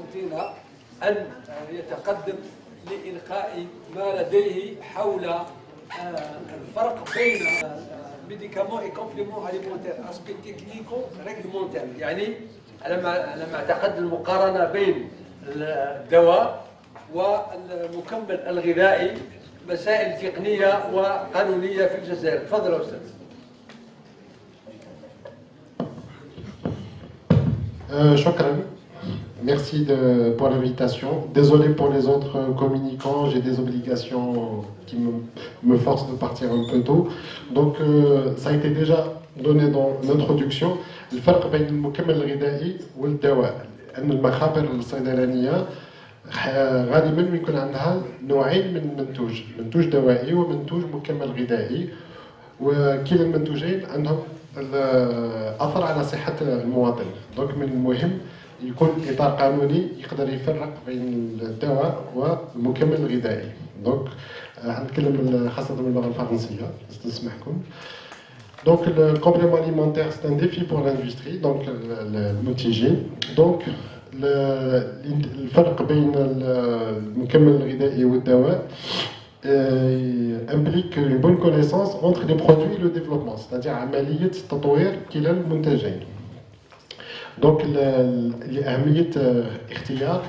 كونستانتينا أن يتقدم لإلقاء ما لديه حول الفرق بين ميديكامون et complément alimentaire aspect technico réglementaire. يعني لما اعتقد المقارنة بين الدواء والمكمل الغذائي مسائل تقنية وقانونية في الجزائر. تفضل يا أستاذ. Shukran. Merci pour l'invitation. Désolé pour les autres communicants, j'ai des obligations qui me forcent de partir un peu tôt. Donc, ça a été déjà donné dans l'introduction. الفرق بين المكمل الغذائي والدواء أن المخابر الصيدلانية غالبا يكون عندها نوعين من المنتوج، منتوج دوائي ومنتوج مكمل غذائي، وكلا المنتوجين عندهم الأثر على صحة المواطن. دونك من المهم يكون إطار قانوني يقدر يفرق بين الدواء والمكمل الغذائي. دونك غنتكلم خاصة باللغة الفرنسية تسمحكم. Donc le complément alimentaire c'est un défi pour l'industrie, donc المنتجين. Donc الفرق بين المكمل الغذائي والدواء implique une bonne connaissance entre les produits et le développement, c'est-à-dire عملية تطوير كلا المنتجين. Donc لأهمية اختيار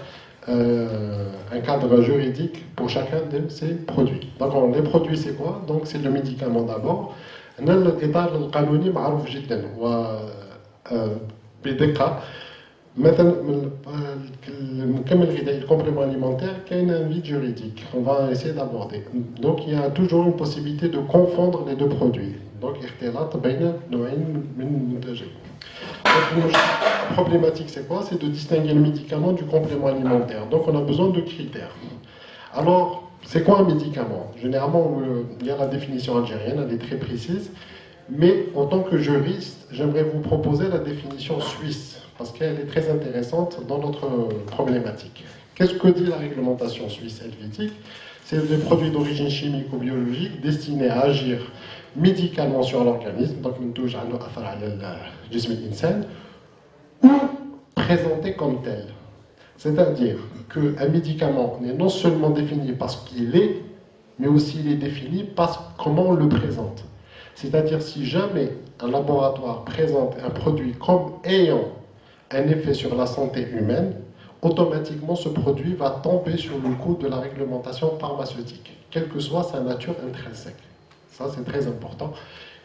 un cadre juridique pour chacun de ces produits. Donc les produits c'est quoi? Donc c'est le médicament d'abord. الإطار القانوني معروف جدا وبدقة. مثلا المكمل الغذائي الكومبlément alimentaire كاين un vide juridique. On va essayer d'aborder. Donc il y a toujours une possibilité de confondre les deux produits. Donc اختلاط بين نوعين من المنتجين. La problématique c'est quoi? C'est de distinguer le médicament du complément alimentaire. Donc on a besoin de critères. Alors c'est quoi un médicament? Généralement il y a la définition algérienne, elle est très précise. Mais en tant que juriste, j'aimerais vous proposer la définition suisse, parce qu'elle est très intéressante dans notre problématique. Qu'est-ce que dit la réglementation suisse helvétique? C'est des produits d'origine chimique ou biologique destinés à agir médicalement sur l'organisme, donc منتوج عنده أثر على الجسم الإنسان, ou présenté comme tel. C'est-à-dire qu'un médicament n'est non seulement défini par ce qu'il est, mais aussi il est défini par comment on le présente. C'est-à-dire si jamais un laboratoire présente un produit comme ayant un effet sur la santé humaine, automatiquement ce produit va tomber sur le coup de la réglementation pharmaceutique, quelle que soit sa nature intrinsèque. Ça c'est très important.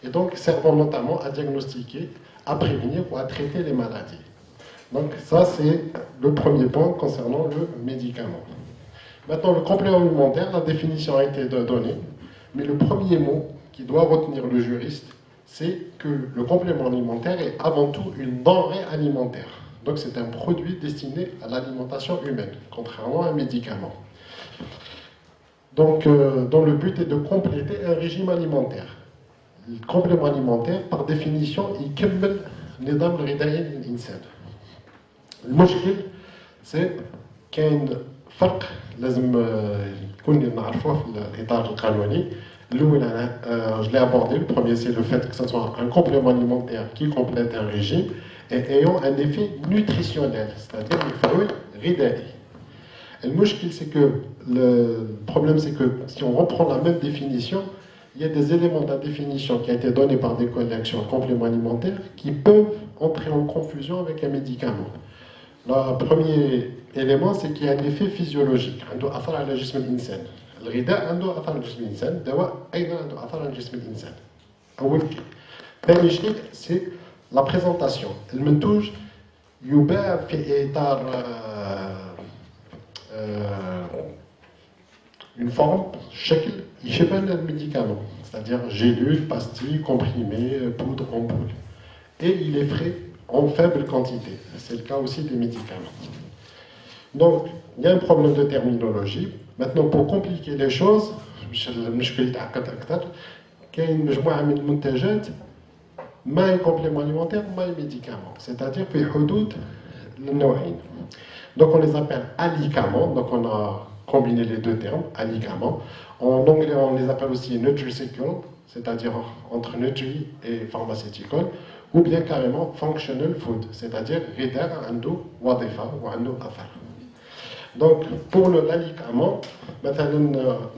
Et donc servant notamment à diagnostiquer, à prévenir ou à traiter les maladies. Donc ça c'est le premier point concernant le médicament. Maintenant le complément alimentaire, la définition a été donnée, mais le premier mot qui doit retenir le juriste, c'est que le complément alimentaire est avant tout une denrée alimentaire. Donc c'est un produit destiné à l'alimentation humaine, contrairement à un médicament. Donc dont le but est de compléter un régime alimentaire. Le complément alimentaire, par définition, il كمل النظام الغذائي للإنسان. المشكل c'est كاين فرق لازم يكون نعرفوه في الإطار القانوني. Je l'ai abordé. Le premier, c'est le fait que ce soit un complément alimentaire qui complète un régime et ayant un effet nutritionnel, c'est-à-dire le fruit غذائي. Le problème, c'est que si on reprend la même définition, il y a des éléments de la définition qui a été donnés par des collègues sur le complément alimentaire qui peuvent entrer en confusion avec un médicament. Le premier élément, c'est qu'il y a un effet physiologique. عنده أثر على جسم الإنسان. الغذاء عنده أثر على جسم الإنسان، الدواء أيضا عنده أثر على جسم الإنسان. أول شيء. ثاني شيء c'est la présentation. المنتوج يباع في إطار une forme, شكل يشبه الميديكامون, c'est-à-dire gélule, pastille, comprimé, poudre, ampoule. Et il est frais en faible quantité. C'est le cas aussi des médicaments. Donc, il y a un problème de terminologie. Maintenant, pour compliquer les choses, المشكل يتعقد أكثر. كاين مجموعة من المنتجات ما complément alimentaire ما médicament, c'est-à-dire في حدود النوعين. Donc on les appelle alicaments, donc on a combiné les deux termes, alicaments. En anglais, on les appelle aussi nutraceutical, c'est-à-dire entre nutri et pharmaceutical, ou bien carrément functional food, c'est-à-dire غذاء عنده وظيفة وعنده أثر. Donc, pour l'alicament, il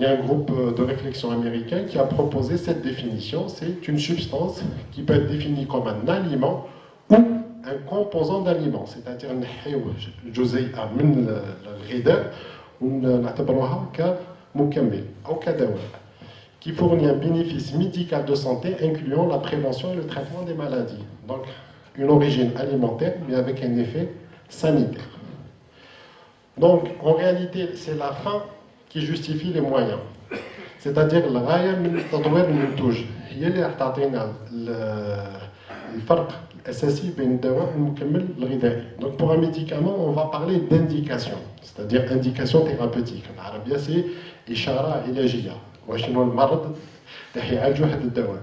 y a un groupe de réflexion américain qui a proposé cette définition. C'est une substance qui peut être définie comme un aliment ou un composant d'aliment, c'est-à-dire جزيئة من الغذاء ونعتبروها كمكمل أو كدواء qui fournit un bénéfice médical de santé incluant la prévention et le traitement des maladies. Donc, une origine alimentaire, mais avec un effet sanitaire. Donc, en réalité, c'est la fin qui justifie les moyens. C'est-à-dire, الغاية من تطوير المنتوج هي اللي راح تعطينا الفرق الأساسي بين الدواء والمكمل الغذائي. Donc, pour un médicament, on va parler d'indication, c'est-à-dire indication thérapeutique. En arabe, c'est إشارة علاجية. وشنو المرض اللي يعالجوا هذا الدواء.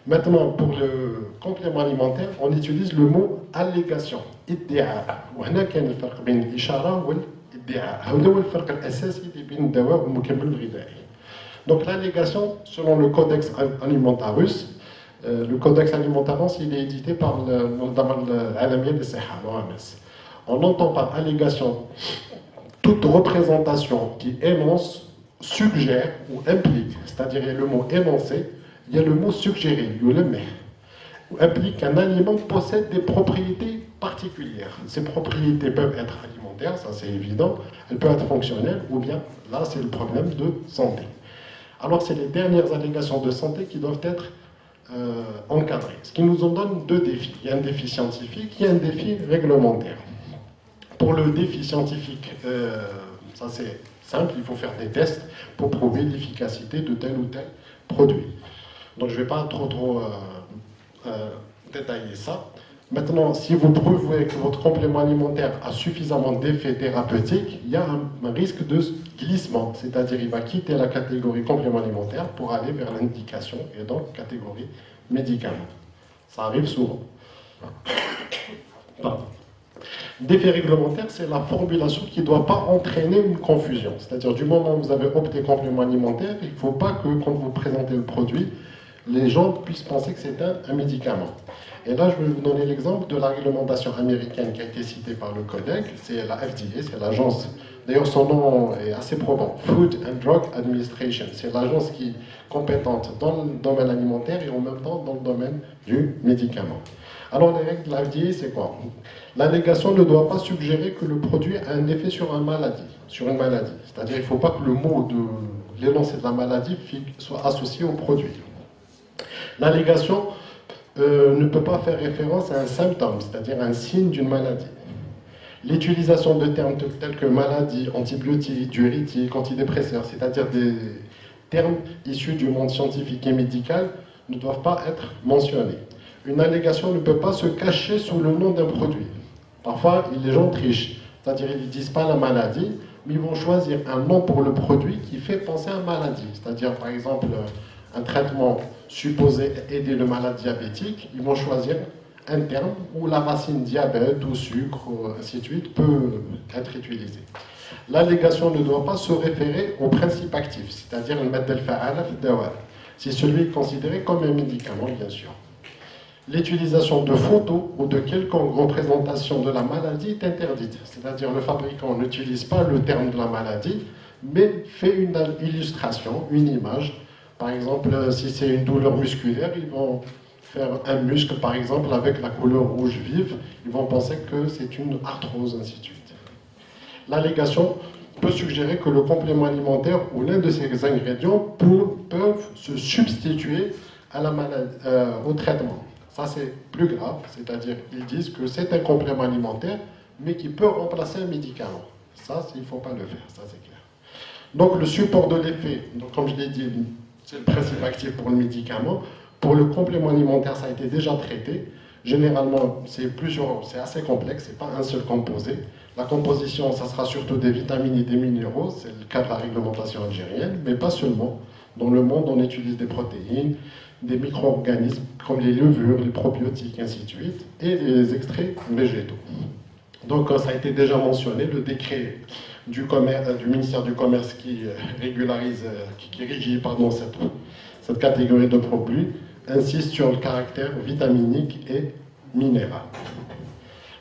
Maintenant, pour le complément alimentaire, on utilise le mot allégation, ادعاء. وهنا كاين الفرق بين الإشارة والادعاء. هذا هو الفرق الأساسي بين الدواء والمكمل الغذائي. Donc l'allégation, selon le Codex Alimentarius, le Codex Alimentarius, il est édité par l'Ordre العالمي للصحة, l'OMS. On entend par allégation toute représentation qui énonce, suggère ou implique, c'est-à-dire il y a le mot énoncé, il y a le mot suggéré, implique qu'un aliment possède des propriétés particulières. Ces propriétés peuvent être alimentaires, ça c'est évident, elles peuvent être fonctionnelles, ou bien là c'est le problème de santé. Alors c'est les dernières allégations de santé qui doivent être encadrées. Ce qui nous en donne deux défis. Il y a un défi scientifique, il y a un défi réglementaire. Pour le défi scientifique, ça c'est simple, il faut faire des tests pour prouver l'efficacité de tel ou tel produit. Donc je ne vais pas trop détailler ça. Maintenant, si vous prouvez que votre complément alimentaire a suffisamment d'effets thérapeutiques, il y a un risque de glissement, c'est-à-dire il va quitter la catégorie complément alimentaire pour aller vers l'indication et donc catégorie médicament. Ça arrive souvent. Pardon. Défi réglementaire, c'est la formulation qui ne doit pas entraîner une confusion. C'est-à-dire, du moment où vous avez opté complément alimentaire, il ne faut pas que, quand vous présentez le produit, les gens puissent penser que c'est un médicament. Et là, je vais vous donner l'exemple de la réglementation américaine qui a été citée par le Codex. C'est la FDA, c'est l'agence. D'ailleurs, son nom est assez probant. Food and Drug Administration. C'est l'agence qui est compétente dans le domaine alimentaire et en même temps dans le domaine du médicament. Alors, les règles de la FDA, c'est quoi? L'allégation ne doit pas suggérer que le produit a un effet sur une maladie. C'est-à-dire, il ne faut pas que le mot de l'énoncé de la maladie soit associé au produit. L'allégation ne peut pas faire référence à un symptôme, c'est-à-dire un signe d'une maladie. L'utilisation de termes tels que maladie, antibiotiques, diurétiques, antidépresseurs, c'est-à-dire des termes issus du monde scientifique et médical, ne doivent pas être mentionnés. Une allégation ne peut pas se cacher sous le nom d'un produit. Parfois, les gens trichent, c'est-à-dire ils ne disent pas la maladie, mais ils vont choisir un nom pour le produit qui fait penser à maladie. C'est-à-dire, par exemple, un traitement supposé aider le malade diabétique, ils vont choisir un terme où la racine diabète ou sucre, ainsi de suite, peut être utilisée. L'allégation ne doit pas se référer au principe actif, c'est-à-dire le madd al-fa'ala fi dawa. C'est celui considéré comme un médicament, bien sûr. L'utilisation de photos ou de quelconque représentation de la maladie est interdite. C'est-à-dire le fabricant n'utilise pas le terme de la maladie, mais fait une illustration, une image. Par exemple, si c'est une douleur musculaire, ils vont faire un muscle, par exemple, avec la couleur rouge vive. Ils vont penser que c'est une arthrose, ainsi de suite. L'allégation peut suggérer que le complément alimentaire ou l'un de ses ingrédients peuvent se substituer à la maladie, au traitement. Ça, c'est plus grave, c'est-à-dire qu'ils disent que c'est un complément alimentaire, mais qui peut remplacer un médicament. Ça, il ne faut pas le faire, ça c'est clair. Donc, le support de l'effet, comme je l'ai dit, c'est le principe actif pour le médicament. Pour le complément alimentaire, ça a été déjà traité. Généralement, c'est assez complexe, ce n'est pas un seul composé. La composition, ça sera surtout des vitamines et des minéraux, c'est le cas de la réglementation algérienne, mais pas seulement. Dans le monde, on utilise des protéines, des micro-organismes comme les levures, les probiotiques, ainsi de suite, et les extraits végétaux. Donc, ça a été déjà mentionné, le décret du ministère du Commerce qui régularise, qui régit cette catégorie de produits, insiste sur le caractère vitaminique et minéral.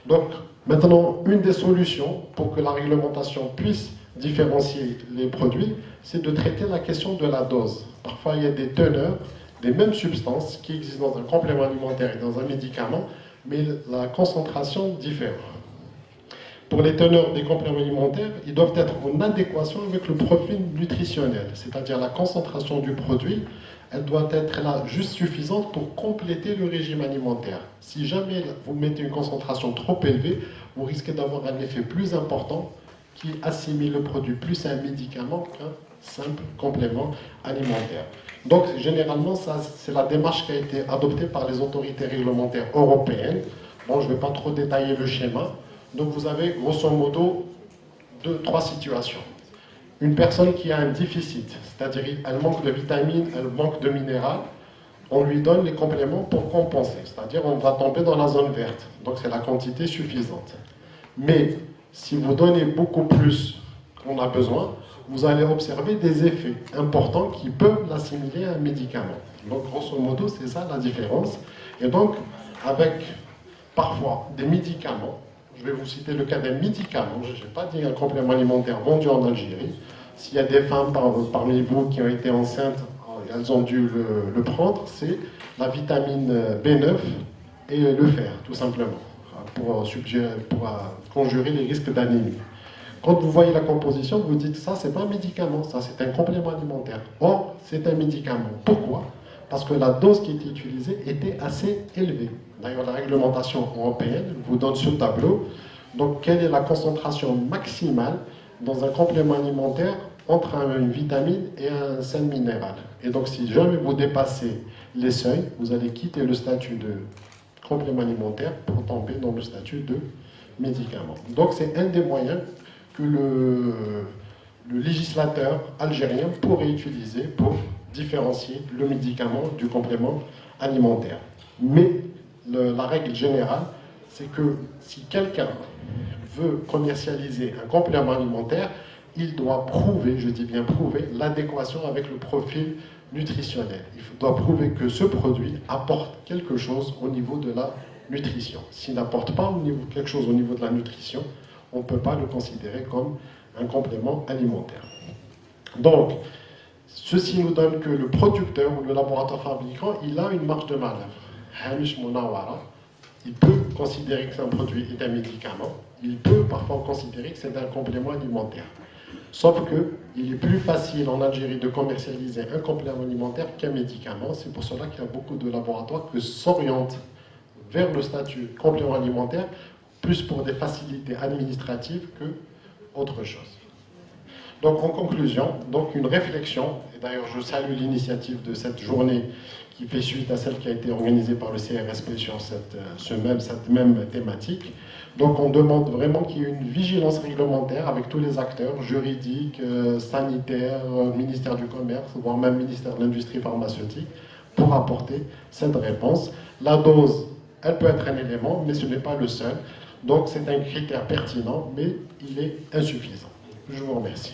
Donc, Maintenant, une des solutions pour que la réglementation puisse différencier les produits, c'est de traiter la question de la dose. Parfois, il y a des teneurs des mêmes substances qui existent dans un complément alimentaire et dans un médicament, mais la concentration diffère. Pour les teneurs des compléments alimentaires, ils doivent être en adéquation avec le profil nutritionnel, c'est-à-dire la concentration du produit, elle doit être là juste suffisante pour compléter le régime alimentaire. Si jamais vous mettez une concentration trop élevée, vous risquez d'avoir un effet plus important qui assimile le produit plus à un médicament qu'un simple complément alimentaire. Donc, généralement, ça, c'est la démarche qui a été adoptée par les autorités réglementaires européennes. Bon, je ne vais pas trop détailler le schéma. Donc, vous avez grosso modo trois situations. Une personne qui a un déficit, c'est-à-dire elle manque de vitamines, elle manque de minérales, on lui donne les compléments pour compenser, c'est-à-dire on va tomber dans la zone verte. Donc, c'est la quantité suffisante. Mais si vous donnez beaucoup plus qu'on a besoin, vous allez observer des effets importants qui peuvent l'assimiler à un médicament. Donc, grosso modo, c'est ça la différence. Et donc, avec parfois des médicaments, je vais vous citer le cas d'un médicament, je n'ai pas dit un complément alimentaire vendu en Algérie. S'il y a des femmes parmi vous qui ont été enceintes, elles ont dû le prendre, c'est la vitamine B9 et le fer, tout simplement, pour conjurer les risques d'anémie. Quand vous voyez la composition, vous dites ça, c'est pas un médicament, ça c'est un complément alimentaire. Or, c'est un médicament. Pourquoi? Parce que la dose qui était utilisée était assez élevée. D'ailleurs, la réglementation européenne vous donne ce tableau. Donc, quelle est la concentration maximale dans un complément alimentaire entre une vitamine et un sel minéral? Et donc, si jamais vous dépassez les seuils, vous allez quitter le statut de complément alimentaire pour tomber dans le statut de médicament. Donc, c'est un des moyens que le législateur algérien pourrait utiliser pour différencier le médicament du complément alimentaire. Mais la règle générale, c'est que si quelqu'un veut commercialiser un complément alimentaire, il doit prouver, je dis bien prouver, l'adéquation avec le profil nutritionnel. Il doit prouver que ce produit apporte quelque chose au niveau de la nutrition. S'il n'apporte pas quelque chose au niveau de la nutrition, on ne peut pas le considérer comme un complément alimentaire. Donc, ceci nous donne que le producteur ou le laboratoire fabricant, il a une marge de manœuvre. Hamish Munawara, il peut considérer que c'est un produit et un médicament. Il peut parfois considérer que c'est un complément alimentaire. Sauf qu'il est plus facile en Algérie de commercialiser un complément alimentaire qu'un médicament. C'est pour cela qu'il y a beaucoup de laboratoires qui s'orientent vers le statut complément alimentaire, plus pour des facilités administratives que autre chose. Donc en conclusion, donc une réflexion, et d'ailleurs je salue l'initiative de cette journée qui fait suite à celle qui a été organisée par le CRSP sur cette même thématique. Donc on demande vraiment qu'il y ait une vigilance réglementaire avec tous les acteurs juridiques, sanitaires, ministère du Commerce, voire même ministère de l'Industrie pharmaceutique, pour apporter cette réponse. La dose, elle peut être un élément, mais ce n'est pas le seul. Donc c'est un critère pertinent, mais il est insuffisant. Je vous remercie.